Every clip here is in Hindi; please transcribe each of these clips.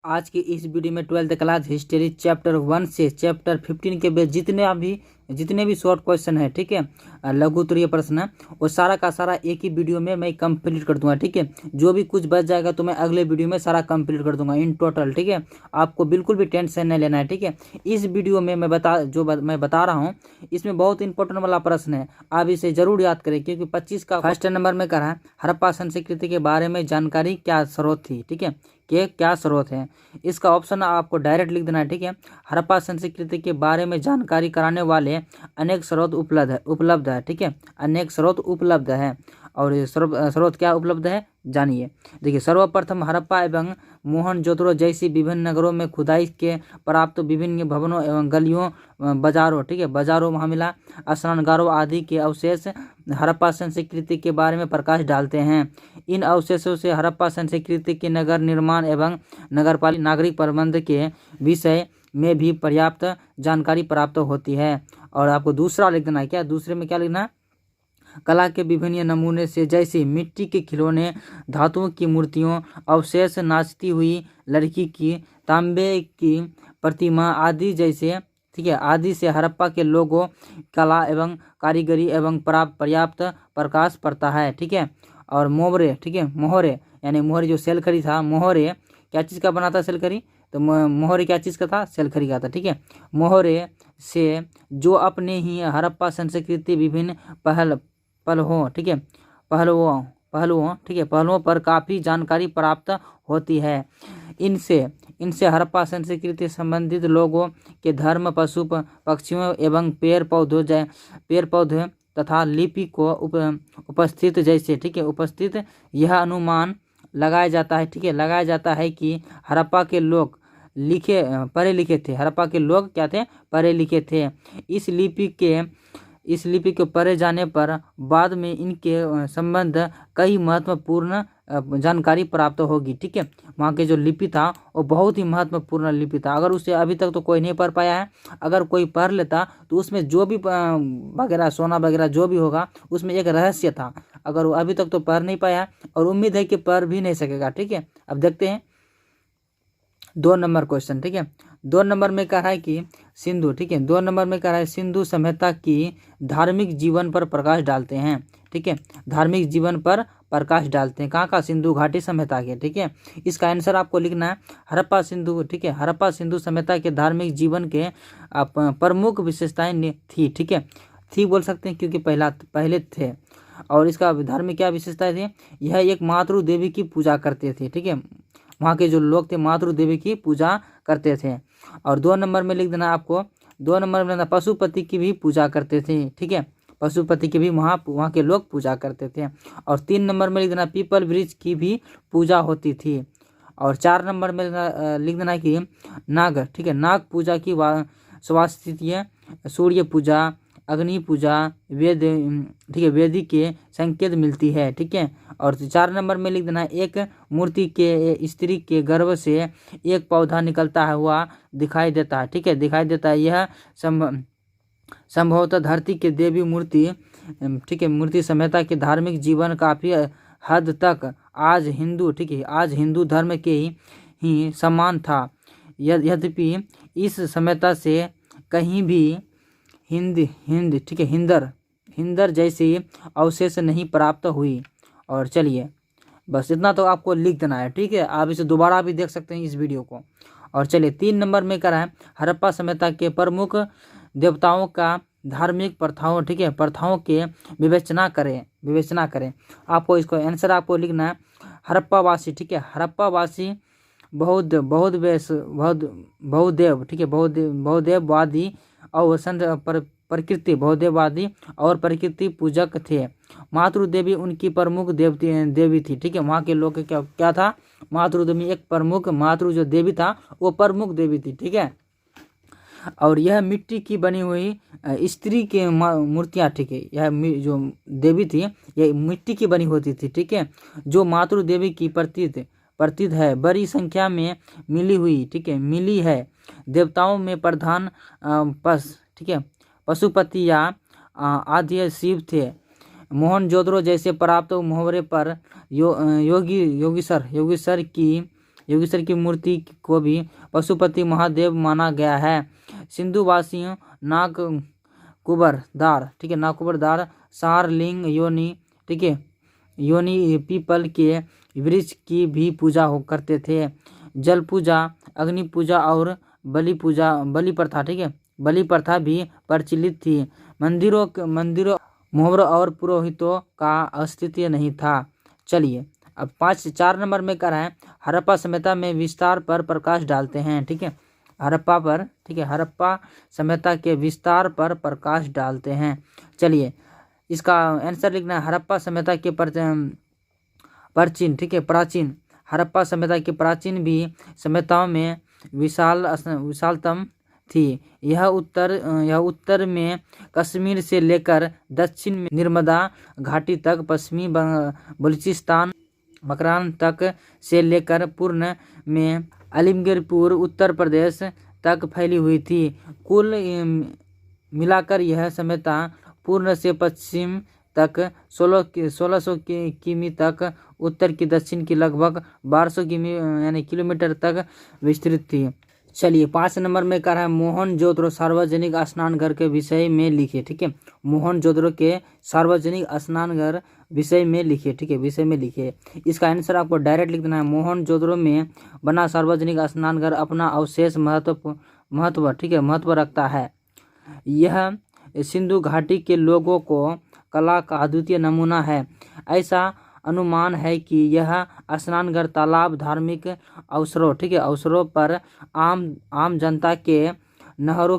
आज की इस वीडियो में 12th क्लास हिस्ट्री चैप्टर 1 से चैप्टर 15 के बीच जितने भी शॉर्ट क्वेश्चन है, ठीक है, लघु उत्तरीय प्रश्न है, वो सारा का सारा एक ही वीडियो में मैं कंप्लीट कर दूंगा। ठीक है, जो भी कुछ बच जाएगा तो मैं अगले वीडियो में सारा कंप्लीट कर दूंगा इन टोटल। ठीक है, आपको बिल्कुल भी टेंशन नहीं लेना है। ठीक है, इस वीडियो में मैं बता रहा हूँ, इसमें बहुत इंपॉर्टेंट वाला प्रश्न है, आप इसे जरूर याद करें, क्योंकि 25 का फर्स्ट नंबर में करा है हड़प्पा संस्कृति के बारे में जानकारी क्या स्रोत थी। ठीक है, के क्या स्रोत है, इसका ऑप्शन आपको डायरेक्ट लिख देना है। ठीक है, हड़प्पा संस्कृति के बारे में जानकारी कराने वाले अनेक स्रोत उपलब्ध है। ठीक है, अनेक स्रोत उपलब्ध है, और ये स्रोत क्या उपलब्ध है जानिए। देखिए, सर्वप्रथम हड़प्पा एवं मोहनजोदड़ो जैसी विभिन्न नगरों में खुदाई के प्राप्त विभिन्न भवनों एवं गलियों, बाजारों, ठीक है, बाजारों, महामिला, स्नानगारों आदि के अवशेष हड़प्पा संस्कृति के बारे में प्रकाश डालते हैं। इन अवशेषों से हड़प्पा संस्कृति के नगर निर्माण एवं नगरपालिका नागरिक प्रबंध के विषय में भी पर्याप्त जानकारी प्राप्त होती है। और आपको दूसरा लिख देना है, क्या दूसरे में क्या लिखना है, कला के विभिन्न नमूने से जैसे मिट्टी के खिलौने, धातुओं की मूर्तियों, अवशेष, नाचती हुई लड़की की, तांबे की प्रतिमा आदि जैसे, ठीक है, आदि से हड़प्पा के लोगों, कला एवं कारीगरी एवं पर्याप्त प्रकाश पड़ता है। ठीक है, और मोहरे, ठीक है, मोहरे यानी मोहरे जो सेलखरी था, मोहरे क्या चीज़ का बना था सेलखरी, तो मोहरे क्या चीज़ का था, सेलखरी का था। ठीक है, मोहरे से जो अपने ही हड़प्पा संस्कृति विभिन्न पहलुओं, ठीक है, पहलुओं, ठीक है, पहलुओं पर काफ़ी जानकारी प्राप्त होती है। इनसे हड़प्पा संस्कृति से संबंधित लोगों के धर्म, पशु पक्षियों एवं पेड़ पौधे तथा लिपि को उपस्थित जैसे, ठीक है, उपस्थित यह अनुमान लगाया जाता है, ठीक है, लगाया जाता है कि हड़प्पा के लोग पढ़े लिखे थे। हड़प्पा के लोग क्या थे, पढ़े लिखे थे। इस लिपि के पढ़े जाने पर बाद में इनके संबंध कई महत्वपूर्ण जानकारी प्राप्त होगी। ठीक है, वहाँ के जो लिपि था वो बहुत ही महत्वपूर्ण लिपि था। अगर उसे अभी तक तो कोई नहीं पढ़ पाया है, अगर कोई पढ़ लेता तो उसमें जो भी वगैरह सोना वगैरह जो भी होगा उसमें एक रहस्य था। अगर वो अभी तक तो पढ़ नहीं पाया, और उम्मीद है कि पढ़ भी नहीं सकेगा। ठीक है, अब देखते हैं 2 नंबर क्वेश्चन। ठीक है, 2 नंबर में कहा है कि सिंधु, ठीक है, 2 नंबर में कहा है सिंधु सभ्यता की धार्मिक जीवन पर प्रकाश डालते हैं। ठीक है, धार्मिक जीवन पर प्रकाश डालते हैं कहाँ का, सिंधु घाटी सभ्यता के। ठीक है, इसका आंसर आपको लिखना है हड़प्पा सिंधु। ठीक है, हड़प्पा सिंधु सभ्यता के धार्मिक जीवन के प्रमुख विशेषताएं थी। ठीक है, थी बोल सकते हैं क्योंकि पहले थे। और इसका धार्मिक क्या विशेषताएं थी, यह एक मातृ देवी की पूजा करते थे। ठीक है, वहाँ के जो लोग थे मातृ देवी की पूजा करते थे। और 2 नंबर में लिख देना आपको, 2 नंबर में लिखना पशुपति की भी पूजा करते थे। ठीक है, पशुपति की भी वहाँ के लोग पूजा करते थे। और 3 नंबर में लिख देना पीपल वृक्ष की भी पूजा होती थी। और 4 नंबर में लिख देना कि नाग, ठीक है, नाग पूजा की स्वास्तित्य, सूर्य पूजा, अग्नि पूजा, वेद, ठीक है, वेदी के संकेत मिलती है। ठीक है, और 4 नंबर में लिख देना एक मूर्ति के स्त्री के गर्भ से एक पौधा निकलता हुआ दिखाई देता है। ठीक है, दिखाई देता है। यह संभवतः धरती के देवी मूर्ति, ठीक है, मूर्ति सभ्यता के धार्मिक जीवन काफ़ी हद तक आज हिंदू, ठीक है, आज हिंदू धर्म के ही समान था। यद्यपि इस सभ्यता से कहीं भी हिंद, ठीक है, हिंदर जैसी अवशेष नहीं प्राप्त हुई। और चलिए बस इतना तो आपको लिख देना है। ठीक है, आप इसे दोबारा भी देख सकते हैं इस वीडियो को। और चलिए 3 नंबर में करा है हड़प्पा सभ्यता के प्रमुख देवताओं का धार्मिक प्रथाओं, ठीक है, प्रथाओं के विवेचना करें। आपको इसको आंसर आपको लिखना है हड़प्पावासी, ठीक है, हड़प्पावासी बहुदेव, ठीक है, बहुदेववादी और बहुदेववादी और प्रकृति पूजक थे। मातृ देवी उनकी प्रमुख देवी थी। ठीक है, वहाँ के लोग क्या था, मातृ देवी एक प्रमुख, मातृ जो देवी था वो प्रमुख देवी थी। ठीक है, और यह मिट्टी की बनी हुई स्त्री की मूर्तियाँ, ठीक है, यह जो देवी थी यह मिट्टी की बनी होती थी। ठीक है, जो मातृ देवी की प्रतीत है, बड़ी संख्या में मिली हुई, ठीक है, मिली है। देवताओं में प्रधान ठीक है, पशुपति या आद्य शिव थे। मोहनजोदड़ो जैसे प्राप्त मुहावरे पर योगीसर की योगेश्वर की मूर्ति को भी पशुपति महादेव माना गया है। सिंधुवासियों नागकुबरदार, ठीक है, नागकुबरदार सारलिंग योनि, ठीक है, योनि पीपल के वृक्ष की भी पूजा करते थे। जल पूजा, अग्नि पूजा और बलि प्रथा, ठीक है, बलि प्रथा भी प्रचलित थी। मंदिरों मुहर्रों और पुरोहितों का अस्तित्व नहीं था। चलिए अब 4 नंबर में कर है हड़प्पा सभ्यता में विस्तार पर प्रकाश डालते हैं, ठीक है, हड़प्पा पर, ठीक है, हड़प्पा सभ्यता के विस्तार पर प्रकाश डालते हैं। चलिए इसका आंसर लिखना है हड़प्पा सभ्यता के प्राचीन, ठीक है, प्राचीन हड़प्पा सभ्यता की प्राचीन भी सभ्यताओं में विशालतम थी। यह उत्तर में कश्मीर से लेकर दक्षिण में नर्मदा घाटी तक, पश्चिमी बलूचिस्तान मकरान तक से लेकर पूर्व में अलीमगीरपुर उत्तर प्रदेश तक फैली हुई थी। कुल मिलाकर यह सभ्यता पूर्व से पश्चिम तक 1600 किमी तक, उत्तर की दक्षिण की लगभग 1200 किलोमीटर तक विस्तृत थी। चलिए 5 नंबर में कर है मोहनजोदड़ो सार्वजनिक स्नानघर के विषय में लिखिए, ठीक है, मोहनजोदड़ो के सार्वजनिक स्नानघर विषय में लिखिए, ठीक है, विषय में लिखिए। इसका आंसर आपको डायरेक्ट लिख देना है मोहनजोदड़ो में बना सार्वजनिक स्नानघर अपना अवशेष महत्व, ठीक है, महत्व रखता है। यह सिंधु घाटी के लोगों को कला का अद्वितीय नमूना है। ऐसा अनुमान है कि यह स्नानघर तालाब धार्मिक अवसरों, ठीक है, अवसरों पर आम जनता के नहरों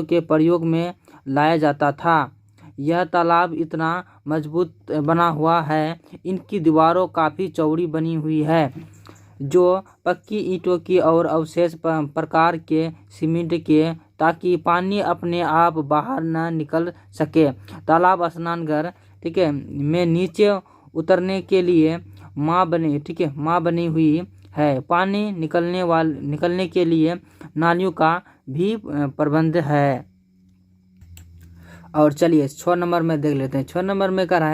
के प्रयोग में लाया जाता था। यह तालाब इतना मजबूत बना हुआ है, इनकी दीवारों काफ़ी चौड़ी बनी हुई है, जो पक्की ईंटों की और अवशेष प्रकार के सीमेंट के, ताकि पानी अपने आप बाहर न निकल सके। तालाब स्नानघर, ठीक है, में नीचे उतरने के लिए माँ बनी हुई है। पानी निकलने के लिए नालियों का भी प्रबंध है। और चलिए 6 नंबर में देख लेते हैं। 6 नंबर में करा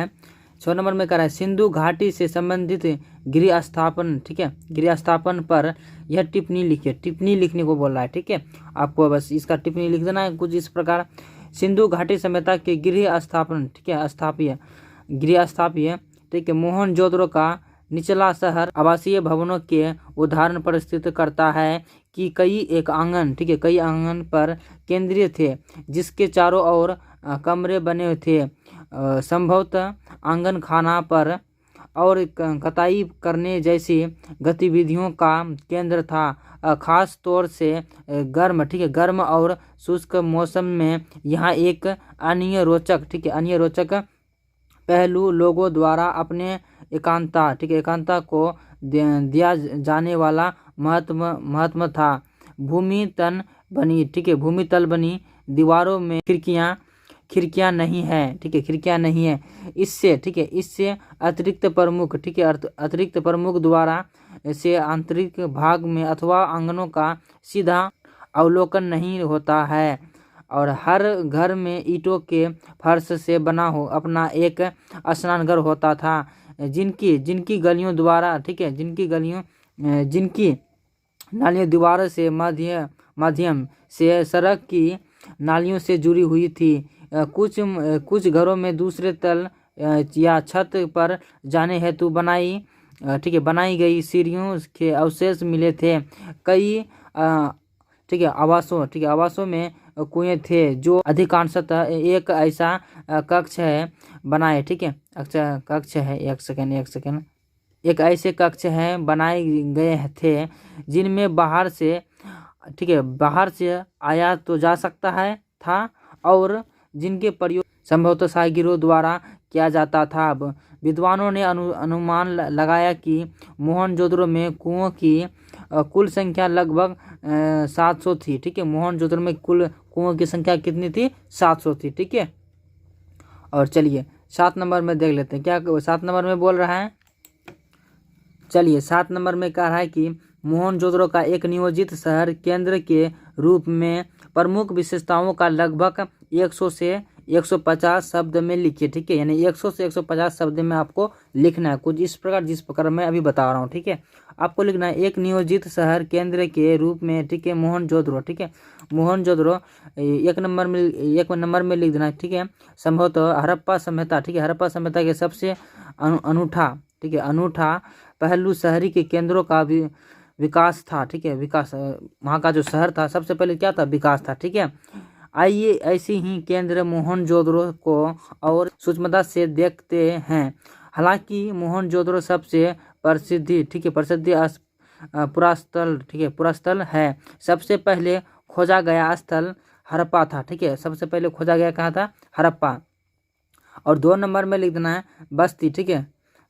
है सिंधु घाटी से संबंधित गृह स्थापन, ठीक है, गृह स्थापन पर यह टिप्पणी लिखिए। टिप्पणी लिखने को बोल रहा है, ठीक है, आपको बस इसका टिप्पणी लिख देना है कुछ इस प्रकार। सिंधु घाटी सभ्यता के गृह स्थापन, ठीक है, गृह स्थापीय, ठीक है, मोहनजोदड़ो का निचला शहर आवासीय भवनों के उदाहरण पर स्थित करता है कि कई आंगन पर केंद्रीय थे, जिसके चारों ओर कमरे बने हुए थे। संभवतः आंगन खाना पर और कताई करने जैसी गतिविधियों का केंद्र था। खास तौर से गर्म और शुष्क मौसम में यहाँ एक अन्य रोचक पहलू लोगों द्वारा अपने एकांता को दिया जाने वाला महत्व था। भूमितल बनी दीवारों में खिड़कियां नहीं है। इससे अतिरिक्त प्रमुख द्वारा से आंतरिक भाग में अथवा आंगनों का सीधा अवलोकन नहीं होता है। और हर घर में ईंटों के फर्श से बना हो अपना एक स्नानघर होता था, जिनकी नालियां दीवारों से माध्यम से सड़क की नालियों से जुड़ी हुई थी। कुछ घरों में दूसरे तल या छत पर जाने हेतु बनाई गई सीढ़ियों के अवशेष मिले थे। कई आवासों में कुएं थे, जो अधिकांशतः एक ऐसा कक्ष है बनाए, ठीक है, कक्ष है, एक सेकेंड, एक ऐसे कक्ष हैं बनाए गए थे जिनमें बाहर से आया तो जा सकता है था, और जिनके प्रयोग संभवतः शाहगिरों द्वारा किया जाता था। विद्वानों ने अनुमान लगाया कि मोहनजोदड़ो में कुओं की कुल संख्या लगभग 700 थी, ठीक है, मोहनजोदड़ो में कुल कुओं की संख्या कितनी थी? 700 थी, ठीक है। और चलिए 7 नंबर में देख लेते हैं क्या 7 नंबर में बोल रहा है। चलिए 7 नंबर में कह रहा है कि मोहनजोदड़ो का एक नियोजित शहर केंद्र के रूप में प्रमुख विशेषताओं का लगभग 100 से 150 शब्द में लिखिए, ठीक है, यानी 100 से 150 शब्द में आपको लिखना है, कुछ इस प्रकार जिस प्रकार मैं अभी बता रहा हूँ, ठीक है। आपको लिखना है एक नियोजित शहर केंद्र के रूप में, ठीक है, मोहनजोदड़ो, ठीक है, मोहनजोदड़ो एक नंबर में लिख देना, ठीक है। संभवतः हड़प्पा सभ्यता, ठीक है, हड़प्पा सभ्यता के सबसे अनूठा, ठीक है, अनूठा पहलू शहरी के केंद्रों का विकास था, ठीक है, विकास, वहाँ का जो शहर था सबसे पहले क्या था, विकास था, ठीक है। आइए ऐसी ही केंद्र मोहनजोदड़ो को और सूक्ष्मता से देखते हैं। हालांकि मोहनजोदड़ो सबसे प्रसिद्धि, ठीक है, प्रसिद्धि पुरास्थल, ठीक है, पुरास्थल है। सबसे पहले खोजा गया स्थल हड़प्पा था, ठीक है, सबसे पहले खोजा गया कहाँ था, हड़प्पा। और 2 नंबर में लिख देना है बस्ती, ठीक है।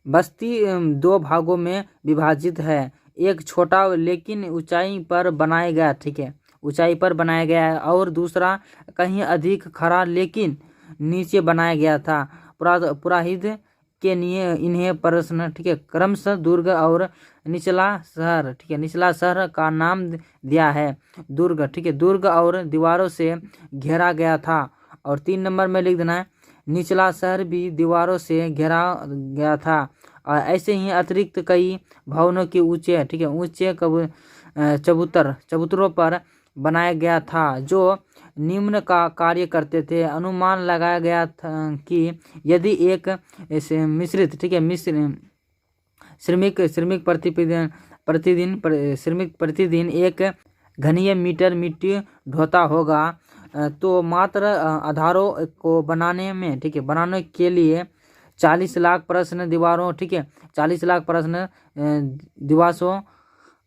बस्ती 2 भागों में विभाजित है, एक छोटा लेकिन ऊंचाई पर बनाया गया, ठीक है, ऊंचाई पर बनाया गया है, और दूसरा कहीं अधिक खड़ा लेकिन नीचे बनाया गया था। पुराहित के लिए इन्हें प्रश्न, ठीक है, क्रमशः दुर्ग और निचला शहर, ठीक है, निचला शहर का नाम दिया है। दुर्ग, ठीक है, दुर्ग और दीवारों से घेरा गया था। और 3 नंबर में लिख देना है निचला शहर भी दीवारों से घेरा गया था। और ऐसे ही अतिरिक्त कई भवनों के ऊंचे, ठीक है, ऊंचे चबूतरों पर बनाया गया था जो निम्न का कार्य करते थे। अनुमान लगाया गया था कि यदि एक मिश्रित, ठीक है, श्रमिक प्रतिदिन 1 घनीय मीटर मिट्टी ढोता होगा तो मात्र आधारों को बनाने में, ठीक है, बनाने के लिए 40 लाख प्रश्न दीवारों, ठीक है, 40 लाख प्रश्न दिवसों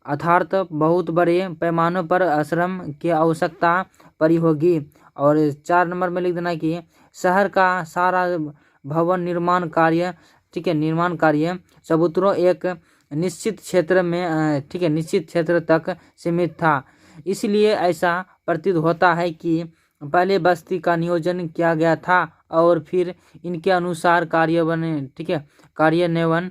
अर्थात बहुत बड़े पैमानों पर श्रम की आवश्यकता पड़ी होगी। और 4 नंबर में लिख देना कि शहर का सारा भवन निर्माण कार्य, ठीक है, निर्माण कार्य चबूतरों एक निश्चित क्षेत्र में, ठीक है, निश्चित क्षेत्र तक सीमित था। इसलिए ऐसा प्रतीत होता है कि पहले बस्ती का नियोजन किया गया था और फिर इनके अनुसार कार्यान्वयन, ठीक है, कार्यान्वयन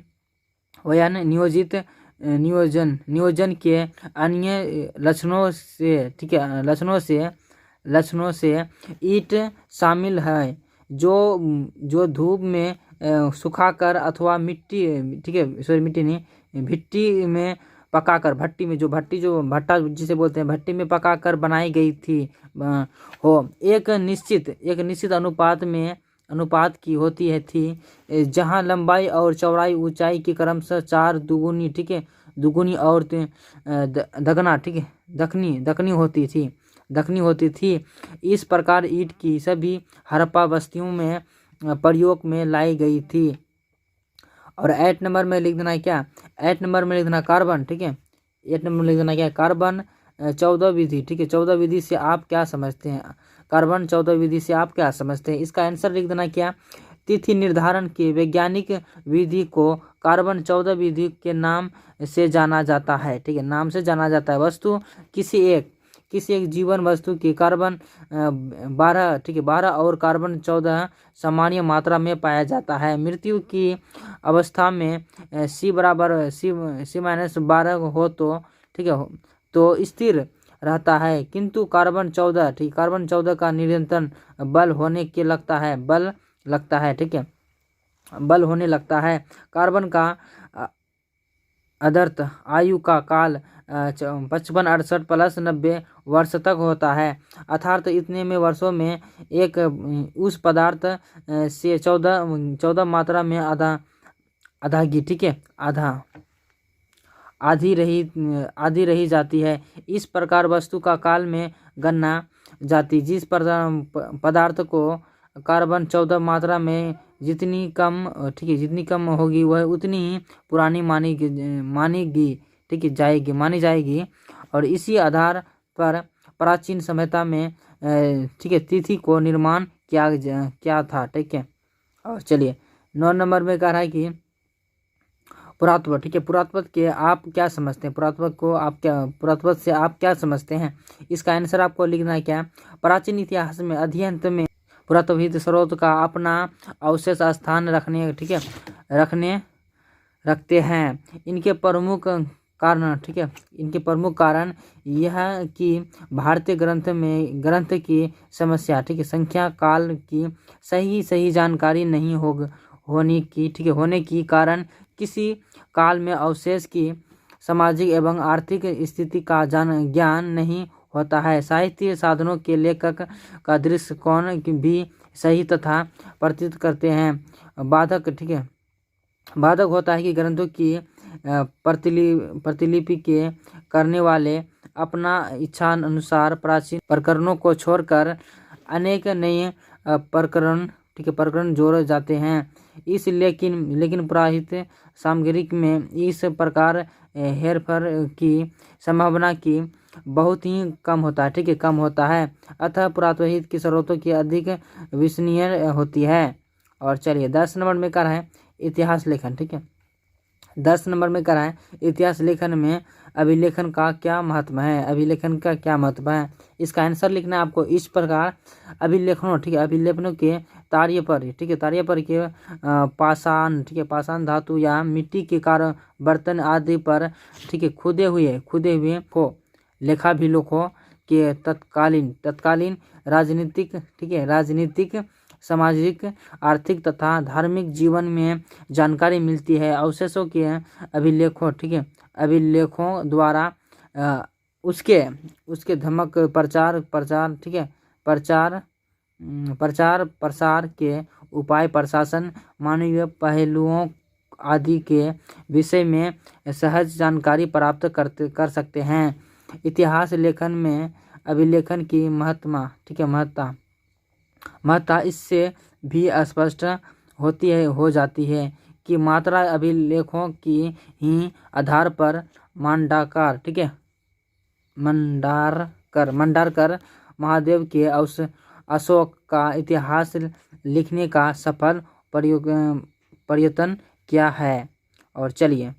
नियोजन के अन्य लक्षणों से, ठीक है, लक्षणों से ईंट शामिल है जो धूप में सुखाकर अथवा मिट्टी, ठीक है, सॉरी मिट्टी नहीं, भट्टी में पकाकर, भट्टा जिसे बोलते हैं, भट्टी में पकाकर बनाई गई थी हो। एक निश्चित अनुपात की होती है थी, जहां लंबाई और चौड़ाई ऊंचाई की क्रमशः 4 दुगुनी, ठीक है, दुगुनी और दगना, ठीक है, दखनी होती थी। इस प्रकार ईंट की सभी हड़प्पा बस्तियों में प्रयोग में लाई गई थी। और 8 नंबर में लिख देना है क्या, 8 नंबर में लिख देना कार्बन, ठीक है, 8 नंबर में लिख देना क्या, कार्बन 14 विधि, ठीक है, 14 विधि से आप क्या समझते हैं, कार्बन 14 विधि से आप क्या समझते हैं। इसका आंसर लिख देना क्या, तिथि निर्धारण की वैज्ञानिक विधि को कार्बन 14 विधि के नाम से जाना जाता है, ठीक है, नाम से जाना जाता है। वस्तु किसी एक जीवन वस्तु की कार्बन 12, ठीक है, 12 और कार्बन 14 सामान्य मात्रा में पाया जाता है। मृत्यु की अवस्था में C=12 हो तो, ठीक है, तो स्थिर रहता है, किंतु कार्बन 14, ठीक, कार्बन 14 का निरंतर बल होने के लगता है, ठीक है, बल होने लगता है। कार्बन का आदर्श आयु का काल 55, 68 प्लस 90 वर्ष तक होता है, अर्थात इतने में वर्षों में एक उस पदार्थ से 14 मात्रा में आधा की, ठीक है, आधी रही जाती है। इस प्रकार वस्तु का काल में गणना जाती, जिस पदार्थ को कार्बन 14 मात्रा में जितनी कम, ठीक है, जितनी कम होगी वह उतनी ही पुरानी मानी जाएगी। और इसी आधार पर प्राचीन सभ्यता में, ठीक है, तिथि को निर्माण किया था, ठीक है। और चलिए 9 नंबर में कह रहा है कि पुरातत्व, ठीक है, पुरातत्व के आप क्या समझते हैं, पुरातत्व से आप क्या समझते हैं। इसका आंसर आपको लिखना है क्या, प्राचीन इतिहास में अध्ययन में पुरातत्वविद स्रोत का अपना अवशेष स्थान रखने, ठीक है, रखते हैं। इनके प्रमुख कारण, ठीक है, इनके प्रमुख कारण यह कि भारतीय ग्रंथ की समस्या, ठीक है, संख्या काल की सही जानकारी नहीं होने की, ठीक है, होने की कारण किसी काल में अवशेष की सामाजिक एवं आर्थिक स्थिति का ज्ञान नहीं होता है। साहित्य साधनों के लेखक का दृष्टिकोण भी सही तथा प्रतीत करते हैं। बाधक, ठीक है, बाधक होता है कि ग्रंथों की प्रतिलिपि के करने वाले अपना इच्छानुसार प्राचीन प्रकरणों को छोड़कर अनेक नए प्रकरण, ठीक है, प्रकरण जोड़े जाते हैं। इस लेकिन पुराहित सामग्री में इस प्रकार हेरफेर की संभावना की बहुत ही कम होता है, ठीक है, कम होता है। अतः पुरातत्वविद की स्रोतों की अधिक विश्वसनीय होती है। और चलिए 10 नंबर में कर है इतिहास लेखन, ठीक है। 10 नंबर में कर है इतिहास लेखन में अभिलेखन का क्या महत्व है। अभिलेखन का क्या महत्व है, इसका आंसर लिखना है आपको इस प्रकार। अभिलेखनों, ठीक है, अभिलेखनों के तार्य पर, ठीक है, तार्य पर के पाषाण, ठीक है, पाषाण धातु या मिट्टी के कार्य बर्तन आदि पर, ठीक है, खुदे हुए को लेखाभिलेखों के तत्कालीन राजनीतिक, ठीक है, राजनीतिक, सामाजिक, आर्थिक तथा धार्मिक जीवन में जानकारी मिलती है। अवशेषों के अभिलेखों, ठीक है, अभिलेखों द्वारा उसके धमक प्रचार, ठीक है, प्रचार प्रसार के उपाय, प्रशासन, मानवीय पहलुओं आदि के विषय में सहज जानकारी प्राप्त कर सकते हैं। इतिहास लेखन में अभिलेखन की महत्ता, ठीक है, महत्ता इससे भी स्पष्ट हो जाती है कि मात्रा अभिलेखों की ही आधार पर मंडारकर, ठीक है, मंडारकर महादेव के अशोक का इतिहास लिखने का सफल प्रयत्न किया है। और चलिए